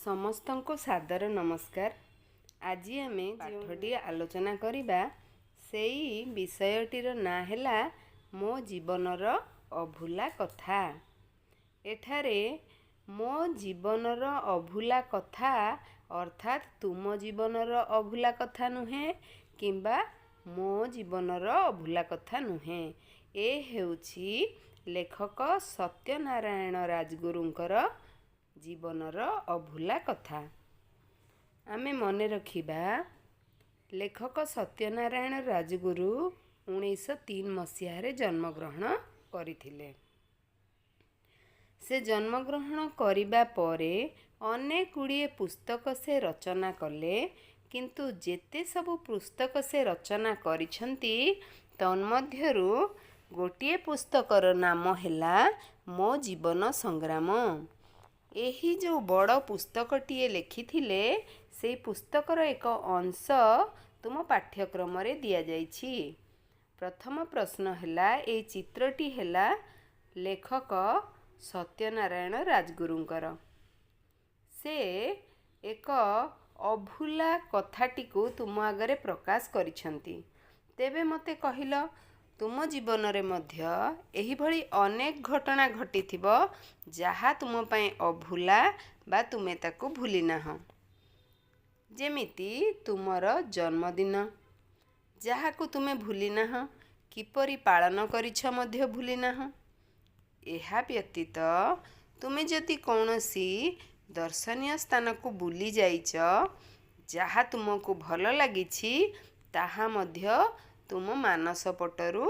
ସମସ୍ତଙ୍କୁ ସାଦର ନମସ୍କାର। ଆଜି ଆମେ ପାଠଟି ଆଲୋଚନା କରିବା। ସେଇ ବିଷୟଟିର ନାଁ ହେଲା ମୋ ଜୀବନର ଅଭୁଲା କଥା। ଏଠାରେ ମୋ ଜୀବନର ଅଭୁଲା କଥା ଅର୍ଥାତ୍ ତୁମ ଜୀବନର ଅଭୁଲା କଥା ନୁହେଁ କିମ୍ବା ମୋ ଜୀବନର ଅଭୁଲା କଥା ନୁହେଁ। ଏ ହେଉଛି ଲେଖକ ସତ୍ୟନାରାୟଣ ରାଜଗୁରୁଙ୍କର ଜୀବନର ଅଭୁଲା କଥା। ଆମେ ମନେ ରଖିବା, ଲେଖକ ସତ୍ୟନାରାୟଣ ରାଜଗୁରୁ 1903 ମସିହାରେ ଜନ୍ମଗ୍ରହଣ କରିଥିଲେ। ସେ ଜନ୍ମଗ୍ରହଣ କରିବା ପରେ ଅନେକ ଗୁଡ଼ିଏ ପୁସ୍ତକ ସେ ରଚନା କଲେ, କିନ୍ତୁ ଯେତେ ସବୁ ପୁସ୍ତକ ସେ ରଚନା କରିଛନ୍ତି ତନ୍ମଧ୍ୟରୁ ଗୋଟିଏ ପୁସ୍ତକର ନାମ ହେଲା ମୋ ଜୀବନ ସଂଗ୍ରାମ। ଏହି ଯେଉଁ ବଡ଼ ପୁସ୍ତକଟିଏ ଲେଖିଥିଲେ, ସେହି ପୁସ୍ତକର ଏକ ଅଂଶ ତୁମ ପାଠ୍ୟକ୍ରମରେ ଦିଆଯାଇଛି। ପ୍ରଥମ ପ୍ରଶ୍ନ ହେଲା, ଏହି ଚିତ୍ରଟି ହେଲା ଲେଖକ ସତ୍ୟନାରାୟଣ ରାଜଗୁରୁଙ୍କର। ସେ ଏକ ଅଭୁଲା କଥାଟିକୁ ତୁମ ଆଗରେ ପ୍ରକାଶ କରିଛନ୍ତି। ତେବେ ମୋତେ କହିଲ, ତୁମ ଜୀବନରେ ମଧ୍ୟ ଏହିଭଳି ଅନେକ ଘଟଣା ଘଟିଥିବ ଯାହା ତୁମ ପାଇଁ ଅଭୁଲା ବା ତୁମେ ତାକୁ ଭୁଲି ନାହଁ। ଯେମିତି ତୁମର ଜନ୍ମଦିନ, ଯାହାକୁ ତୁମେ ଭୁଲି ନାହଁ, କିପରି ପାଳନ କରିଛ ମଧ୍ୟ ଭୁଲି ନାହଁ। ଏହା ବ୍ୟତୀତ ତୁମେ ଯଦି କୌଣସି ଦର୍ଶନୀୟ ସ୍ଥାନକୁ ବୁଲି ଯାଇଛ, ଯାହା ତୁମକୁ ଭଲ ଲାଗିଛି, ତାହା ମଧ୍ୟ ତୁମ ମାନସ ପଟରୁ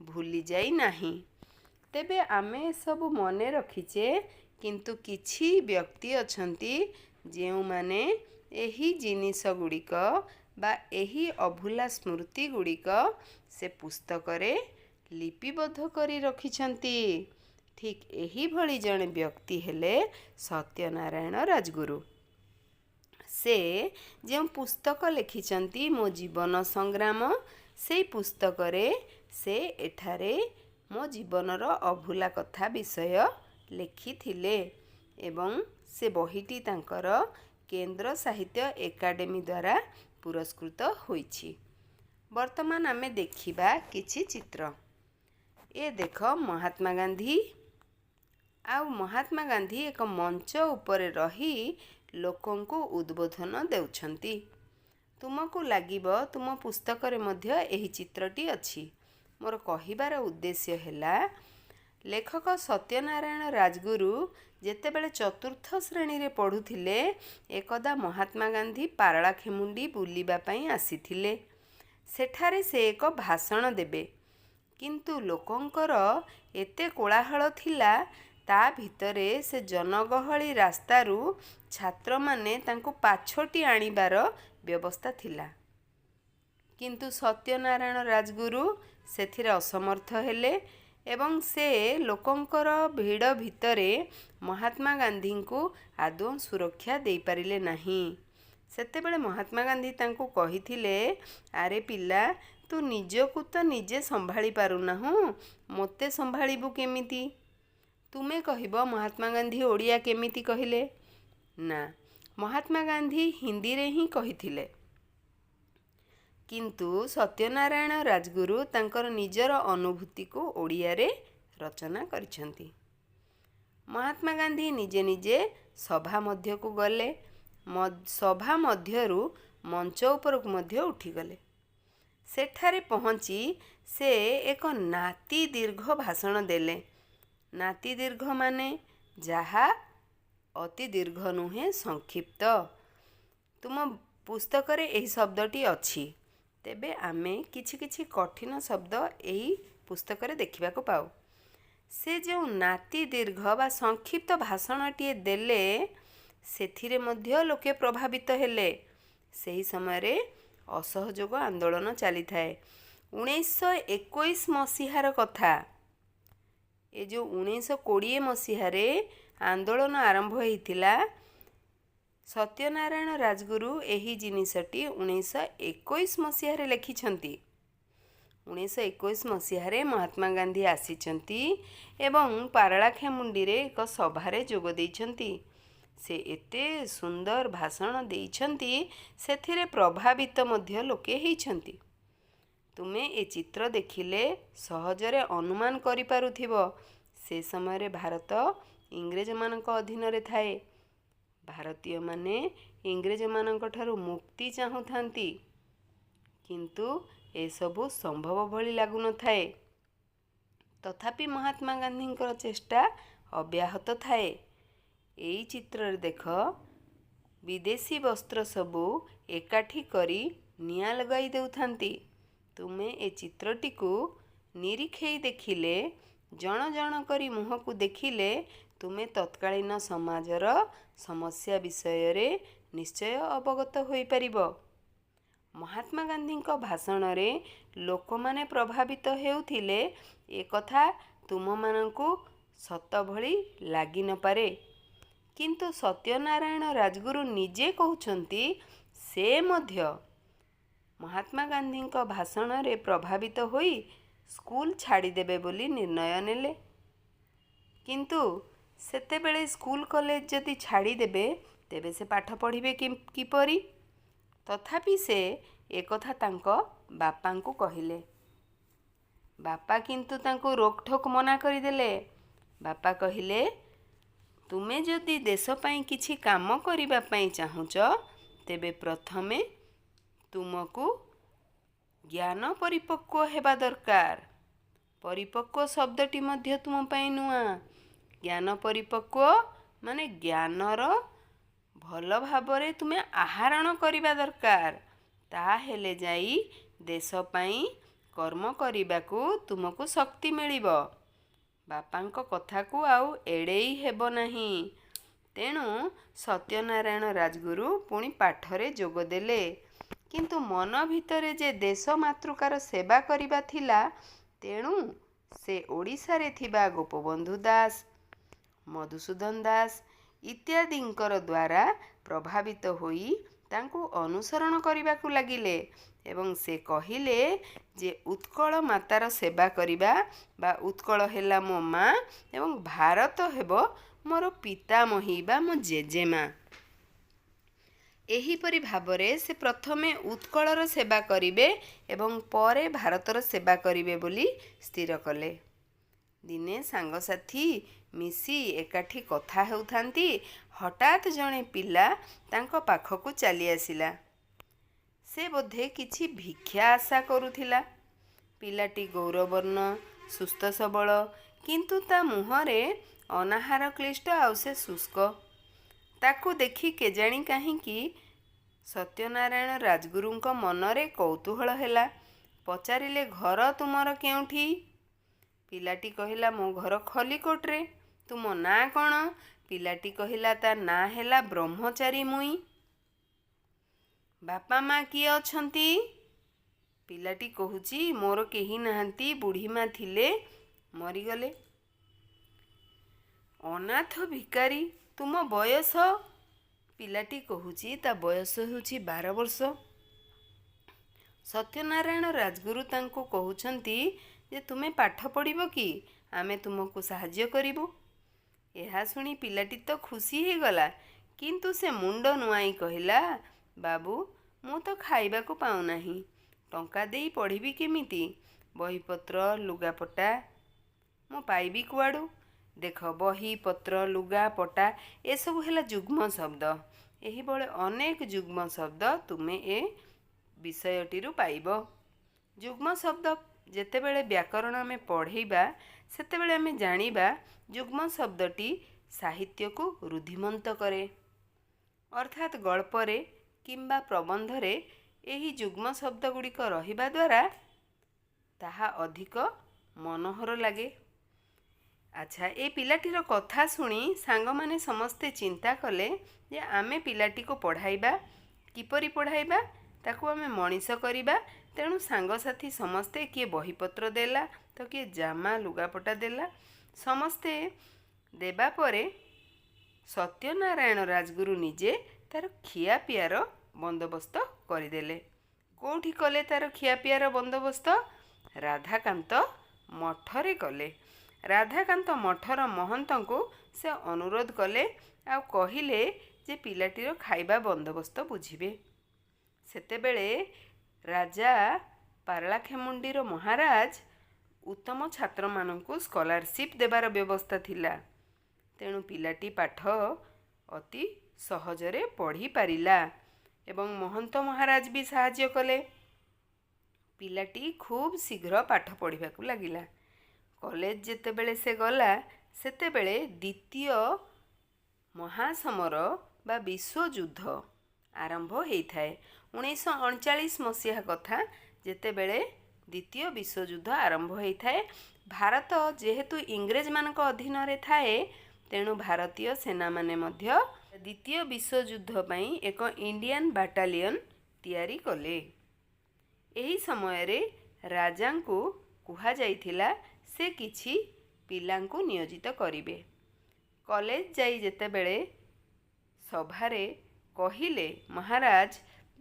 ଭୁଲି ଯାଇ ନାହିଁ। ତେବେ ଆମେ ଏସବୁ ମନେ ରଖିଛେ, କିନ୍ତୁ କିଛି ବ୍ୟକ୍ତି ଅଛନ୍ତି ଯେଉଁମାନେ ଏହି ଜିନିଷ ଗୁଡ଼ିକ ବା ଏହି ଅଭୁଲା ସ୍ମୃତି ଗୁଡ଼ିକ ସେ ପୁସ୍ତକରେ ଲିପିବଦ୍ଧ କରି ରଖିଛନ୍ତି। ଠିକ୍ ଏହିଭଳି ଜଣେ ବ୍ୟକ୍ତି ହେଲେ ସତ୍ୟନାରାୟଣ ରାଜଗୁରୁ। ସେ ଯେଉଁ ପୁସ୍ତକ ଲେଖିଛନ୍ତି ମୋ ଜୀବନ ସଂଗ୍ରାମ, ସେହି ପୁସ୍ତକରେ ସେ ଏଠାରେ ମୋ ଜୀବନର ଅଭୁଲା କଥା ବିଷୟ ଲେଖିଥିଲେ ଏବଂ ସେ ବହିଟି ତାଙ୍କର କେନ୍ଦ୍ର ସାହିତ୍ୟ ଏକାଡେମୀ ଦ୍ୱାରା ପୁରସ୍କୃତ ହୋଇଛି। ବର୍ତ୍ତମାନ ଆମେ ଦେଖିବା କିଛି ଚିତ୍ର। ଏ ଦେଖ, ମହାତ୍ମା ଗାନ୍ଧୀ। ଆଉ ମହାତ୍ମା ଗାନ୍ଧୀ ଏକ ମଞ୍ଚ ଉପରେ ରହି ଲୋକଙ୍କୁ ଉଦ୍ବୋଧନ ଦେଉଛନ୍ତି। ତୁମକୁ ଲାଗିବ ତୁମ ପୁସ୍ତକରେ ମଧ୍ୟ ଏହି ଚିତ୍ରଟି ଅଛି। ମୋର କହିବାର ଉଦ୍ଦେଶ୍ୟ ହେଲା, ଲେଖକ ସତ୍ୟନାରାୟଣ ରାଜଗୁରୁ ଯେତେବେଳେ ଚତୁର୍ଥ ଶ୍ରେଣୀରେ ପଢ଼ୁଥିଲେ, ଏକଦା ମହାତ୍ମା ଗାନ୍ଧୀ ପାରଳାଖେମୁଣ୍ଡି ବୁଲିବା ପାଇଁ ଆସିଥିଲେ। ସେଠାରେ ସେ ଏକ ଭାଷଣ ଦେବେ, କିନ୍ତୁ ଲୋକଙ୍କର ଏତେ କୋଳାହଳ ଥିଲା, ତା ଭିତରେ ସେ ଜନଗହଳି ରାସ୍ତାରୁ ଛାତ୍ରମାନେ ତାଙ୍କୁ ପାଛୋଟି ଆଣିବାର ବ୍ୟବସ୍ଥା ଥିଲା। କିନ୍ତୁ ସତ୍ୟନାରାୟଣ ରାଜଗୁରୁ ସେଥିରେ ଅସମର୍ଥ ହେଲେ ଏବଂ ସେ ଲୋକଙ୍କର ଭିଡ଼ ଭିତରେ ମହାତ୍ମା ଗାନ୍ଧୀଙ୍କୁ ଆଦୌ ସୁରକ୍ଷା ଦେଇପାରିଲେ ନାହିଁ। ସେତେବେଳେ ମହାତ୍ମା ଗାନ୍ଧୀ ତାଙ୍କୁ କହିଥିଲେ, ଆରେ ପିଲା, ତୁ ନିଜକୁ ତ ନିଜେ ସମ୍ଭାଳି ପାରୁନାହୁଁ, ମୋତେ ସମ୍ଭାଳିବୁ କେମିତି? ତୁମେ କହିବ ମହାତ୍ମା ଗାନ୍ଧୀ ଓଡ଼ିଆ କେମିତି କହିଲେ? ନା, ମହାତ୍ମା ଗାନ୍ଧୀ ହିନ୍ଦୀରେ ହିଁ କହିଥିଲେ। କିନ୍ତୁ ସତ୍ୟନାରାୟଣ ରାଜଗୁରୁ ତାଙ୍କର ନିଜର ଅନୁଭୂତିକୁ ଓଡ଼ିଆରେ ରଚନା କରିଛନ୍ତି। ମହାତ୍ମା ଗାନ୍ଧୀ ନିଜେ ନିଜେ ସଭା ମଧ୍ୟକୁ ଗଲେ, ସଭା ମଧ୍ୟରୁ ମଞ୍ଚ ଉପରକୁ ମଧ୍ୟ ଉଠିଗଲେ। ସେଠାରେ ପହଞ୍ଚି ସେ ଏକ ନାତି ଦୀର୍ଘ ଭାଷଣ ଦେଲେ। ନାତି ଦୀର୍ଘ ମାନେ ଯାହା ଅତି ଦୀର୍ଘ ନୁହେଁ, ସଂକ୍ଷିପ୍ତ। ତୁମ ପୁସ୍ତକରେ ଏହି ଶବ୍ଦଟି ଅଛି। ତେବେ ଆମେ କିଛି କିଛି କଠିନ ଶବ୍ଦ ଏହି ପୁସ୍ତକରେ ଦେଖିବାକୁ ପାଉ। ସେ ଯେଉଁ ନାତି ଦୀର୍ଘ ବା ସଂକ୍ଷିପ୍ତ ଭାଷଣଟିଏ ଦେଲେ, ସେଥିରେ ମଧ୍ୟ ଲୋକେ ପ୍ରଭାବିତ ହେଲେ। ସେହି ସମୟରେ ଅସହଯୋଗ ଆନ୍ଦୋଳନ ଚାଲିଥାଏ। 1921 ମସିହାର କଥା। ଏ ଯେଉଁ 1920 ମସିହାରେ ଆନ୍ଦୋଳନ ଆରମ୍ଭ ହୋଇଥିଲା, ସତ୍ୟନାରାୟଣ ରାଜଗୁରୁ ଏହି ଜିନିଷଟି 1921 ମସିହାରେ ଲେଖିଛନ୍ତି। 1921 ମସିହାରେ ମହାତ୍ମା ଗାନ୍ଧୀ ଆସିଛନ୍ତି ଏବଂ ପାରଳାଖେମୁଣ୍ଡିରେ ଏକ ସଭାରେ ଯୋଗ ଦେଇଛନ୍ତି। ସେ ଏତେ ସୁନ୍ଦର ଭାଷଣ ଦେଇଛନ୍ତି, ସେଥିରେ ପ୍ରଭାବିତ ମଧ୍ୟ ଲୋକେ ହେଇଛନ୍ତି। ତୁମେ ଏ ଚିତ୍ର ଦେଖିଲେ ସହଜରେ ଅନୁମାନ କରିପାରୁଥିବ, ସେ ସମୟରେ ଭାରତ ଇଂରେଜମାନଙ୍କ ଅଧୀନରେ ଥାଏ। ଭାରତୀୟମାନେ ଇଂରେଜମାନଙ୍କ ଠାରୁ ମୁକ୍ତି ଚାହୁଁଥାନ୍ତି, କିନ୍ତୁ ଏସବୁ ସମ୍ଭବ ଭଳି ଲାଗୁନଥାଏ। ତଥାପି ମହାତ୍ମା ଗାନ୍ଧୀଙ୍କର ଚେଷ୍ଟା ଅବ୍ୟାହତ ଥାଏ। ଏଇ ଚିତ୍ରରେ ଦେଖ, ବିଦେଶୀ ବସ୍ତ୍ର ସବୁ ଏକାଠି କରି ନିଆଁ ଲଗାଇ ଦେଉଥାନ୍ତି। ତୁମେ ଏ ଚିତ୍ରଟିକୁ ନିରୀକ୍ଷେଇ ଦେଖିଲେ, ଜଣ ଜଣ କରି ମୁହଁକୁ ଦେଖିଲେ, ତୁମେ ତତ୍କାଳୀନ ସମାଜର ସମସ୍ୟା ବିଷୟରେ ନିଶ୍ଚୟ ଅବଗତ ହୋଇପାରିବ। ମହାତ୍ମା ଗାନ୍ଧୀଙ୍କ ଭାଷଣରେ ଲୋକମାନେ ପ୍ରଭାବିତ ହେଉଥିଲେ, ଏକଥା ତୁମମାନଙ୍କୁ ସତ ଭଳି ଲାଗି ନପାରେ। କିନ୍ତୁ ସତ୍ୟନାରାୟଣ ରାଜଗୁରୁ ନିଜେ କହୁଛନ୍ତି, ସେ ମଧ୍ୟ ମହାତ୍ମା ଗାନ୍ଧୀଙ୍କ ଭାଷଣରେ ପ୍ରଭାବିତ ହୋଇ ସ୍କୁଲ ଛାଡ଼ିଦେବେ ବୋଲି ନିର୍ଣ୍ଣୟ ନେଲେ। କିନ୍ତୁ ସେତେବେଳେ ସ୍କୁଲ କଲେଜ ଯଦି ଛାଡ଼ିଦେବେ, ତେବେ ସେ ପାଠ ପଢ଼ିବେ କିପରି? ତଥାପି ସେ ଏକଥା ତାଙ୍କ ବାପାଙ୍କୁ କହିଲେ। ବାପା କିନ୍ତୁ ତାଙ୍କୁ ରୋକଠୋକ ମନା କରିଦେଲେ। ବାପା କହିଲେ, ତୁମେ ଯଦି ଦେଶ ପାଇଁ କିଛି କାମ କରିବା ପାଇଁ ଚାହୁଁଛ, ତେବେ ପ୍ରଥମେ ତୁମକୁ ଜ୍ଞାନ ପରିପକ୍ୱ ହେବା ଦରକାର। ପରିପକ୍ୱ ଶବ୍ଦଟି ମଧ୍ୟ ତୁମ ପାଇଁ ନୂଆ। ଜ୍ଞାନ ପରିପକ୍ୱ ମାନେ ଜ୍ଞାନର ଭଲ ଭାବରେ ତୁମେ ଆହରଣ କରିବା ଦରକାର। ତାହେଲେ ଯାଇ ଦେଶ ପାଇଁ କର୍ମ କରିବାକୁ ତୁମକୁ ଶକ୍ତି ମିଳିବ। ବାପାଙ୍କ କଥାକୁ ଆଉ ଏଡ଼େଇ ହେବ ନାହିଁ। ତେଣୁ ସତ୍ୟନାରାୟଣ ରାଜଗୁରୁ ପୁଣି ପାଠରେ ଯୋଗ ଦେଲେ। କିନ୍ତୁ ମନ ଭିତରେ ଯେ ଦେଶ ମାତୃକାର ସେବା କରିବା ଥିଲା, ତେଣୁ ସେ ଓଡ଼ିଶାରେ ଥିବା ଗୋପବନ୍ଧୁ ଦାସ, ମଧୁସୂଦନ ଦାସ ଇତ୍ୟାଦିଙ୍କର ଦ୍ୱାରା ପ୍ରଭାବିତ ହୋଇ ତାଙ୍କୁ ଅନୁସରଣ କରିବାକୁ ଲାଗିଲେ ଏବଂ ସେ କହିଲେ ଯେ ଉତ୍କଳ ମାତାର ସେବା କରିବା ବା ଉତ୍କଳ ହେଲା ମୋ ମା ଏବଂ ଭାରତ ହେବ ମୋର ପିତାମହୀ ବା ମୋ ଜେଜେମା। ଏହିପରି ଭାବରେ ସେ ପ୍ରଥମେ ଉତ୍କଳର ସେବା କରିବେ ଏବଂ ପରେ ଭାରତର ସେବା କରିବେ ବୋଲି ସ୍ଥିର କଲେ। ଦିନେ ସାଙ୍ଗସାଥୀ ମିଶି ଏକାଠି କଥା ହେଉଥାନ୍ତି, ହଠାତ୍ ଜଣେ ପିଲା ତାଙ୍କ ପାଖକୁ ଚାଲି ଆସିଲା। ସେ ବୋଧେ କିଛି ଭିକ୍ଷା ଆଶା କରୁଥିଲା। ପିଲାଟି ଗୌରବର୍ଣ୍ଣ, ସୁସ୍ଥ ସବଳ, କିନ୍ତୁ ତା ମୁହଁରେ ଅନାହାର କ୍ଳିଷ୍ଟ ଆଉ ସେ ଶୁଷ୍କ। ତାକୁ ଦେଖି କେଜାଣି କାହିଁକି ସତ୍ୟନାରାୟଣ ରାଜଗୁରୁଙ୍କ ମନରେ କୌତୂହଳ ହେଲା। ପଚାରିଲେ, ଘର ତୁମର କେଉଁଠି? ପିଲାଟି କହିଲା, ମୋ ଘର ଖଲିକୋଟରେ। ତୁମ ନାଁ କ'ଣ? ପିଲାଟି କହିଲା, ତା ନାଁ ହେଲା ବ୍ରହ୍ମଚାରୀ ମୁଇଁ। ବାପା ମା କିଏ ଅଛନ୍ତି? ପିଲାଟି କହୁଛି, ମୋର କେହି ନାହାନ୍ତି, ବୁଢ଼ୀମା ଥିଲେ, ମରିଗଲେ। ଅନାଥ ଭିକାରୀ। ତୁମ ବୟସ? ପିଲାଟି କହୁଛି, ତା ବୟସ ହେଉଛି 12 ବର୍ଷ। ସତ୍ୟନାରାୟଣ ରାଜଗୁରୁ ତାଙ୍କୁ କହୁଛନ୍ତି ଯେ ତୁମେ ପାଠ ପଢ଼ିବ କି? ଆମେ ତୁମକୁ ସାହାଯ୍ୟ କରିବୁ। ଏହା ଶୁଣି ପିଲାଟି ତ ଖୁସି ହେଇଗଲା, କିନ୍ତୁ ସେ ମୁଣ୍ଡ ନୁଆଁଇ କହିଲା, ବାବୁ, ମୁଁ ତ ଖାଇବାକୁ ପାଉନାହିଁ, ଟଙ୍କା ଦେଇ ପଢ଼ିବି କେମିତି? ବହିପତ୍ର, ଲୁଗାପଟା ମୁଁ ପାଇବି କୁଆଡ଼ୁ? ଦେଖ, ବହିପତ୍ର, ଲୁଗାପଟା ଏସବୁ ହେଲା ଯୁଗ୍ମ ଶବ୍ଦ। ଏହିଭଳି ଅନେକ ଯୁଗ୍ମ ଶବ୍ଦ ତୁମେ ଏ ବିଷୟଟିରୁ ପାଇବ। ଯୁଗ୍ମ ଶବ୍ଦ ଯେତେବେଳେ ବ୍ୟାକରଣ ଆମେ ପଢ଼େଇବା, ସେତେବେଳେ ଆମେ ଜାଣିବା ଯୁଗ୍ମ ଶବ୍ଦଟି ସାହିତ୍ୟକୁ ରୁଦ୍ଧିମନ୍ତ କରେ। ଅର୍ଥାତ୍ ଗଳ୍ପରେ କିମ୍ବା ପ୍ରବନ୍ଧରେ ଏହି ଯୁଗ୍ମ ଶବ୍ଦଗୁଡ଼ିକ ରହିବା ଦ୍ୱାରା ତାହା ଅଧିକ ମନୋହର ଲାଗେ। ଆଚ୍ଛା, ଏ ପିଲାଟିର କଥା ଶୁଣି ସାଙ୍ଗମାନେ ସମସ୍ତେ ଚିନ୍ତା କଲେ ଯେ ଆମେ ପିଲାଟିକୁ ପଢ଼ାଇବା। କିପରି ପଢ଼ାଇବା? ତାକୁ ଆମେ ମଣିଷ କରିବା। ତେଣୁ ସାଙ୍ଗସାଥୀ ସମସ୍ତେ କିଏ ବହିପତ୍ର ଦେଲା, ତ କିଏ ଜାମା ଲୁଗାପଟା ଦେଲା। ସମସ୍ତେ ଦେବା ପରେ ସତ୍ୟନାରାୟଣ ରାଜଗୁରୁ ନିଜେ ତାର ଖିଆପିଆର ବନ୍ଦୋବସ୍ତ କରିଦେଲେ। କେଉଁଠି କଲେ ତାର ଖିଆପିଆର ବନ୍ଦୋବସ୍ତ? ରାଧାକାନ୍ତ ମଠରେ କଲେ। ରାଧାକାନ୍ତ ମଠର ମହନ୍ତଙ୍କୁ ସେ ଅନୁରୋଧ କଲେ ଆଉ କହିଲେ ଯେ ପିଲାଟିର ଖାଇବା ବନ୍ଦୋବସ୍ତ ବୁଝିବେ। ସେତେବେଳେ ରାଜା ପାରଳାଖେମୁଣ୍ଡିର ମହାରାଜ ଉତ୍ତମ ଛାତ୍ରମାନଙ୍କୁ ସ୍କଲାରସିପ୍ ଦେବାର ବ୍ୟବସ୍ଥା ଥିଲା। ତେଣୁ ପିଲାଟି ପାଠ ଅତି ସହଜରେ ପଢ଼ିପାରିଲା ଏବଂ ମହନ୍ତ ମହାରାଜ ବି ସାହାଯ୍ୟ କଲେ। ପିଲାଟି ଖୁବ୍ ଶୀଘ୍ର ପାଠ ପଢ଼ିବାକୁ ଲାଗିଲା। କଲେଜ ଯେତେବେଳେ ସେ ଗଲା ସେତେବେଳେ ଦ୍ୱିତୀୟ ମହାସମର ବା ବିଶ୍ୱଯୁଦ୍ଧ ଆରମ୍ଭ ହୋଇଥାଏ। 1939 ମସିହା କଥା, ଯେତେବେଳେ ଦ୍ୱିତୀୟ ବିଶ୍ୱଯୁଦ୍ଧ ଆରମ୍ଭ ହୋଇଥାଏ। ଭାରତ ଯେହେତୁ ଇଂରେଜମାନଙ୍କ ଅଧୀନରେ ଥାଏ, ତେଣୁ ଭାରତୀୟ ସେନାମାନେ ମଧ୍ୟ ଦ୍ୱିତୀୟ ବିଶ୍ୱଯୁଦ୍ଧ ପାଇଁ ଏକ ଇଣ୍ଡିଆନ୍ ବାଟାଲିୟନ୍ ତିଆରି କଲେ। ଏହି ସମୟରେ ରାଜାଙ୍କୁ କୁହାଯାଇଥିଲା ସେ କିଛି ପିଲାଙ୍କୁ ନିୟୋଜିତ କରିବେ। କଲେଜ ଯାଇ ଯେତେବେଳେ ସଭାରେ କହିଲେ ମହାରାଜ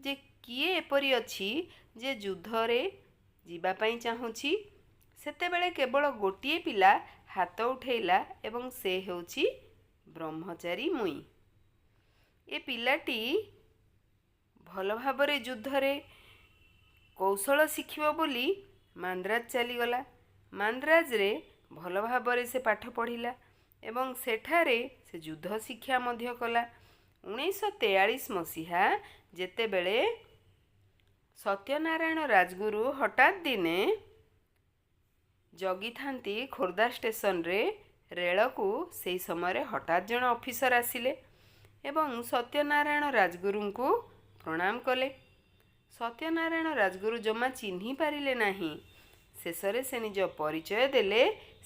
ଯେ କିଏ ଏପରି ଅଛି ଯେ ଯୁଦ୍ଧରେ ଯିବା ପାଇଁ ଚାହୁଁଛି, ସେତେବେଳେ କେବଳ ଗୋଟିଏ ପିଲା ହାତ ଉଠେଇଲା ଏବଂ ସେ ହେଉଛି ବ୍ରହ୍ମଚାରୀ ମୁଇଁ। ଏ ପିଲାଟି ଭଲ ଭାବରେ ଯୁଦ୍ଧରେ କୌଶଳ ଶିଖିବ ବୋଲି ମାନ୍ଦ୍ରାଜ ଚାଲିଗଲା। ମାନ୍ଦ୍ରାଜରେ ଭଲ ଭାବରେ ସେ ପାଠ ପଢ଼ିଲା ଏବଂ ସେଠାରେ ସେ ଯୁଦ୍ଧ ଶିକ୍ଷା ମଧ୍ୟ କଲା। 1943 ମସିହା ଯେତେବେଳେ ସତ୍ୟନାରାୟଣ ରାଜଗୁରୁ ହଠାତ୍ ଦିନେ ଜଗିଥାନ୍ତି ଖୋର୍ଦ୍ଧା ଷ୍ଟେସନରେ ରେଳକୁ, ସେହି ସମୟରେ ହଠାତ୍ ଜଣେ ଅଫିସର ଆସିଲେ ଏବଂ ସତ୍ୟନାରାୟଣ ରାଜଗୁରୁଙ୍କୁ ପ୍ରଣାମ କଲେ। ସତ୍ୟନାରାୟଣ ରାଜଗୁରୁ ଜମା ଚିହ୍ନି ପାରିଲେ ନାହିଁ। ଶେଷରେ ସେ ନିଜ ପରିଚୟ ଦେଲେ,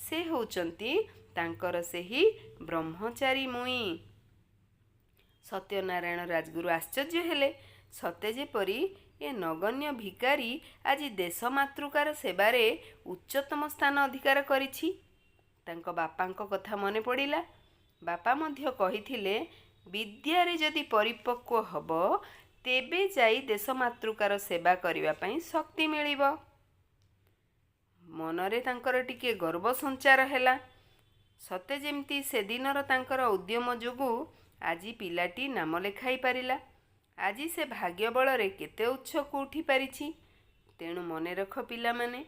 ସେ ହେଉଛନ୍ତି ତାଙ୍କର ସେହି ବ୍ରହ୍ମଚାରୀ ମୁଇଁ। ସତ୍ୟନାରାୟଣ ରାଜଗୁରୁ ଆଶ୍ଚର୍ଯ୍ୟ ହେଲେ। ସତେ ଯେପରି ଏ ନଗଣ୍ୟ ଭିକାରୀ ଆଜି ଦେଶ ମାତୃକାର ସେବାରେ ଉଚ୍ଚତମ ସ୍ଥାନ ଅଧିକାର କରିଛି। ତାଙ୍କ ବାପାଙ୍କ କଥା ମନେ ପଡ଼ିଲା। ବାପା ମଧ୍ୟ କହିଥିଲେ, ବିଦ୍ୟାରେ ଯଦି ପରିପକ୍ୱ ହେବ ତେବେ ଯାଇ ଦେଶ ମାତୃକାର ସେବା କରିବା ପାଇଁ ଶକ୍ତି ମିଳିବ। ମନରେ ତାଙ୍କର ଟିକିଏ ଗର୍ବ ସଞ୍ଚାର ହେଲା। ସତେ ଯେମିତି ସେଦିନର ତାଙ୍କର ଉଦ୍ୟମ ଯୋଗୁଁ ଆଜି ପିଲାଟି ନାମ ଲେଖାଇ ପାରିଲା। ଆଜି ସେ ଭାଗ୍ୟ ବଳରେ କେତେ ଉଚ୍ଚକୁ ଉଠିପାରିଛି। ତେଣୁ ମନେ ରଖ ପିଲାମାନେ,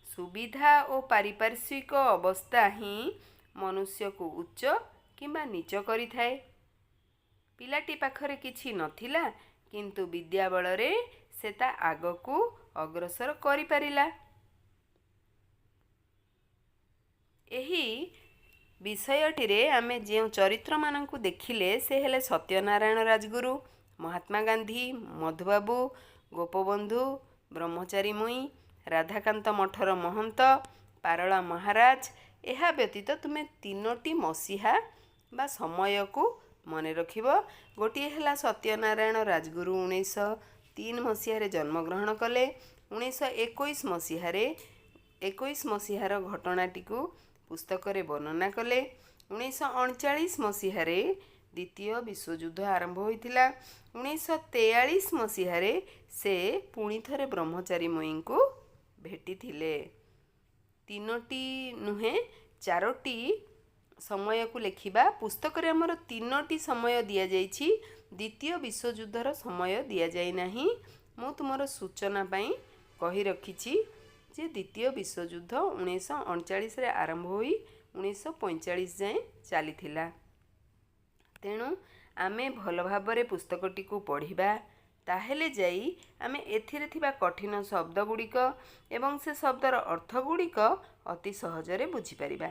ସୁବିଧା ଓ ପାରିପାର୍ଶ୍ୱିକ ଅବସ୍ଥା ହିଁ ମନୁଷ୍ୟକୁ ଉଚ୍ଚ କିମ୍ବା ନୀଚ କରିଥାଏ। ପିଲାଟି ପାଖରେ କିଛି ନଥିଲା, କିନ୍ତୁ ବିଦ୍ୟା ବଳରେ ସେ ତା ଆଗକୁ ଅଗ୍ରସର କରିପାରିଲା। ଏହି ବିଷୟଟିରେ ଆମେ ଯେଉଁ ଚରିତ୍ରମାନଙ୍କୁ ଦେଖିଲେ ସେ ହେଲେ ସତ୍ୟନାରାୟଣ ରାଜଗୁରୁ, ମହାତ୍ମା ଗାନ୍ଧୀ, ମଧୁବାବୁ, ଗୋପବନ୍ଧୁ, ବ୍ରହ୍ମଚାରୀ ମୁଇଁ, ରାଧାକାନ୍ତ ମଠର ମହନ୍ତ, ପାରଳା ମହାରାଜ। ଏହା ବ୍ୟତୀତ ତୁମେ 3ଟି ମସିହା ବା ସମୟକୁ ମନେ ରଖିବ। ଗୋଟିଏ ହେଲା ସତ୍ୟନାରାୟଣ ରାଜଗୁରୁ 1903 ମସିହାରେ ଜନ୍ମଗ୍ରହଣ କଲେ। 1921 ମସିହାର ଘଟଣାଟିକୁ ପୁସ୍ତକରେ ବର୍ଣ୍ଣନା କଲେ। 1939 ମସିହାରେ ଦ୍ୱିତୀୟ ବିଶ୍ୱଯୁଦ୍ଧ ଆରମ୍ଭ ହୋଇଥିଲା। 1943 ମସିହାରେ ସେ ପୁଣି ଥରେ ବ୍ରହ୍ମଚାରୀ ମୁଇଁଙ୍କୁ ଭେଟିଥିଲେ। 3ଟି ନୁହେଁ 4ଟି ସମୟକୁ ଲେଖିବା। ପୁସ୍ତକରେ ଆମର 3ଟି ସମୟ ଦିଆଯାଇଛି, ଦ୍ୱିତୀୟ ବିଶ୍ୱଯୁଦ୍ଧର ସମୟ ଦିଆଯାଇ ନାହିଁ। ମୁଁ ତୁମର ସୂଚନା ପାଇଁ କହି ରଖିଛି ଯେ ଦ୍ୱିତୀୟ ବିଶ୍ୱଯୁଦ୍ଧ 1939ରେ ଆରମ୍ଭ ହୋଇ 1945 ଯାଏଁ ଚାଲିଥିଲା। ତେଣୁ ଆମେ ଭଲ ଭାବରେ ପୁସ୍ତକଟିକୁ ପଢ଼ିବା, ତାହେଲେ ଯାଇ ଆମେ ଏଥିରେ ଥିବା କଠିନ ଶବ୍ଦଗୁଡ଼ିକ ଏବଂ ସେ ଶବ୍ଦର ଅର୍ଥଗୁଡ଼ିକ ଅତି ସହଜରେ ବୁଝିପାରିବା।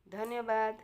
ଧନ୍ୟବାଦ।